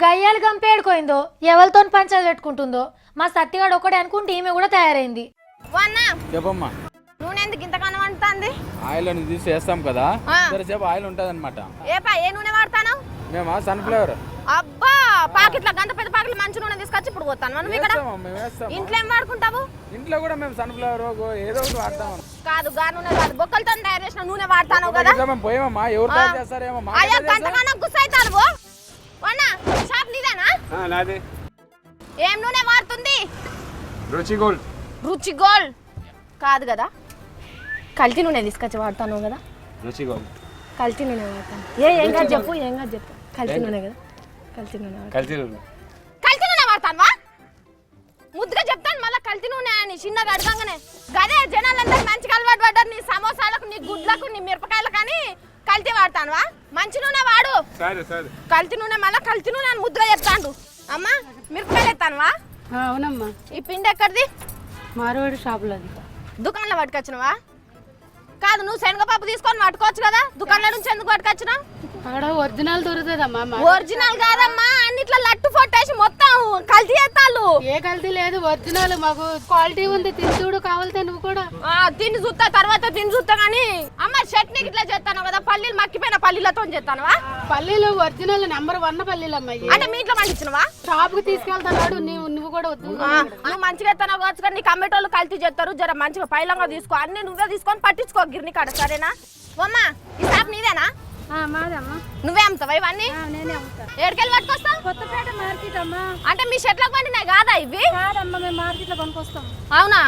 గయ్యాలు గంపేడుకోయిందో ఎవరితో పంచాలు పెట్టుకుంటుందో మా సత్తిగాడు ఒకటే అనుకుంటే ఈమె కూడా తయారైంది. చెప్పమ్మా. నూనె ఎందుకు ఇంతకన్నా వండుతుంది? ఆయిల్ అని తీసి వేస్తాం కదా, సేపు ఆయిల్ ఉంటది అనమాట. ఏ నూనె వాడతాను? మేమా సన్ఫ్లవర్. అబ్బా పాకెట్ల గంట పెద్ద పాకెట్లు మంచి నూనె తీసుకొచ్చి ఇప్పుడు పోతాను. మనం ఇక్కడ ఇంట్లో ఏం వాడుకుంటావు? ఇంట్లో కూడా మేము సన్ఫ్లవర్ ఏదో ఒకటి వాడతాం. కాదు గా నూనె కాదు, బొక్కలతో తయారు చేసిన నూనె వాడతాను కదా. మేము పోయామమ్మా, ఎవరు తయారు చేస్తారేమో. అయ్యా గంటకన్నా గుస్సైతాను. షాప్ నీదేనా? నాది. ఏం నూనె వాడుతుంది? రుచి గోల్డ్. రుచి గోల్డ్ కాదు కదా, కల్తీ నూనె తీసుకొచ్చి వాడతాను కదా. రుచి గోల్డ్ కల్తీ నూనె వాడతాను. ఏం కాదు చెప్పు, ఏం కాదు చెప్పు. కల్తీ నూనె కదా, కల్తీ నూనె కల్తీ నూనె. కల్తీ నూనె వాడతాను ముద్దుగా చెప్తాను మళ్ళీ కల్తీ నూనె అని చిన్నగా అడగంగానే. గదే జనాలందరూ మంచిగా అలవాటు పడ్డారు. నీ సమోసాలకు, నీ గుడ్లకు, నీ మిరపకాయలకు అని కల్తీ వాడతాను. మంచి నూనె వాడు. కల్తీ నూనె మళ్ళీ కల్తీ నూనె అని ముద్దుగా చెప్తాడు. అమ్మా మిరపకాయలు ఎత్తానువా? అవునమ్మా. ఈ పిండి ఎక్కడిది? మార్వాడి షాపులో. దుకాణంలో పట్టుకొచ్చినవా? కాదు, నువ్వు శనగపప్పు తీసుకొని పట్టుకోవచ్చు కదా, దుకాణంలో నుంచి ఎందుకు పట్టుకొచ్చినావు? అక్కడ ఒరిజినల్ దొరుకుతుందమ్మా. ఒరిజినల్ కాదమ్మా, అన్నిట్లో లట్టు ఫొట్టేసి మొత్తం కల్తీ చేస్తాళ్ళు. ఏ కల్తీ లేదు, ఒరిజినల్. మాకు క్వాలిటీ ఉంది, తిని చూడు కావాలితే నువ్వు కూడా. తిని చూస్తా, తర్వాత తిని చూస్తా. కానీ అమ్మ చట్నీకి ఇట్లా చేస్తాను కదా, పల్లీలు మక్కిపోయిన పల్లీలతో చేస్తానువా? పల్లీలు ఒరిజినల్ నెంబర్ 1 పల్లీలు అమ్మాయి. అంటే మీ ఇంట్లో పండించినవా? షాప్ కు తీసుకెళ్తాడు. నువ్వు కూడా వద్దు. నువ్వు మంచిగా ఎత్తాను కావచ్చు, కానీ నీకు అమ్మేటోళ్ళు కల్తీ చేస్తారు. జర మంచిగా పైలంగా తీసుకో, అన్ని నువ్వే తీసుకొని పట్టించుకో గిర్ని కాడ. సరేనా అమ్మా? ఈ షాప్ నీదేనా? మాదమ్మా. నువ్వే అమ్ముతావా ఇవన్నీ? నేనే అమ్ముతా. ఏడుకెళ్ళి పట్టుకొస్తావు? కొత్తపేట మార్కెట్ అమ్మా. అంటే మీ షెట్లకు పండినాయి కాదా ఇవి? కాదమ్మా, మేము మార్కెట్ లో కొనుక్కొస్తాం. అవునా?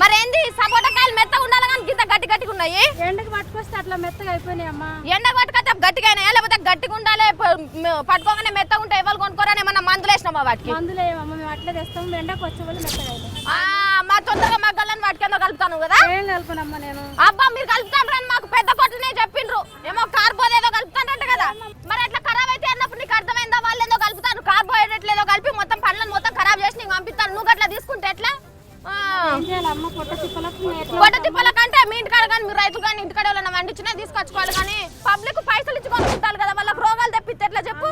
మరేంది సపోటా కాయలు మెత్తగా ఉండాలి కానీ గింత గట్టి గట్టిగా ఉన్నాయి. ఎండకు పట్టుకొస్తే అట్లా మెత్తగా అయిపోయినాయి అమ్మా. ఎండకు పట్టుకొస్తే గట్టిగా అయినాయా, లేకపోతే గట్టిగా ఉండాలి పట్టుకోగానే మెత్తగా ఉంటాయి? ఎవరు కొనుక్కోరని ఏమన్నా మందులు వేసినామా వాటికి? మందులు ఏమమ్మా, మేము అట్లే తెస్తాము. ఎండకు వచ్చే వాళ్ళు మెత్తగా అవుతాయి. మా తొందరగా మగ్గలని వాటికేందో కలుపుతాను కదా. ఏం కలుపునమ్మా నేను. అబ్బా మీరు కలుపుతాను అని మాకు పెద్ద కొట్టునే చెప్పిండ్రు. ఏమో కార్బోహైడ్రేట్ ఏదో కలుపుతానంట కదా. మరి అట్లా ఖరాబ్ అయితే అన్నప్పుడు నీకు అర్థమైందా? వాళ్ళు ఏదో కలుపుతాను, కార్బోహైడ్రేట్లు ఏదో కలిపి మొత్తం పండ్లను మొత్తం ఖరాబ్ చేసి నీకు పంపిస్తాను. నువ్వు అట్లా తీసుకుంటే ఎట్లా? పొట్ట తిప్పల కంటే మీ ఇంటికాడ కానీ మీరు రైతులు కానీ ఇంటికాడ వాళ్ళని వండించినా తీసుకొచ్చుకోవాలి. కానీ పబ్లిక్ పైసలు ఇచ్చి కొనుక్కుంటారు కదా, వాళ్ళకి రోగాలు తెప్పిస్తే ఎట్లా చెప్పు?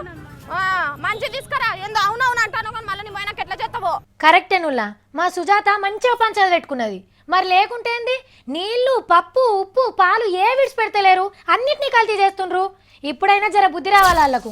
మంచి తీసుకురా. ఏందో అవునవును అంటాను కానీ మళ్ళీ నీ పోయినాక ఎట్లా చేస్తావో. కరెక్టే నుల్లా, మా సుజాత మంచిగా పంచాలు పెట్టుకున్నది. మరి లేకుంటే ఏంది? నీళ్లు, పప్పు, ఉప్పు, పాలు ఏ విడిచి పెడతలేరు, అన్నిటినీ కల్తీ చేస్తుండ్రు. ఇప్పుడైనా జర బుద్ధి రావాలి వాళ్ళకు.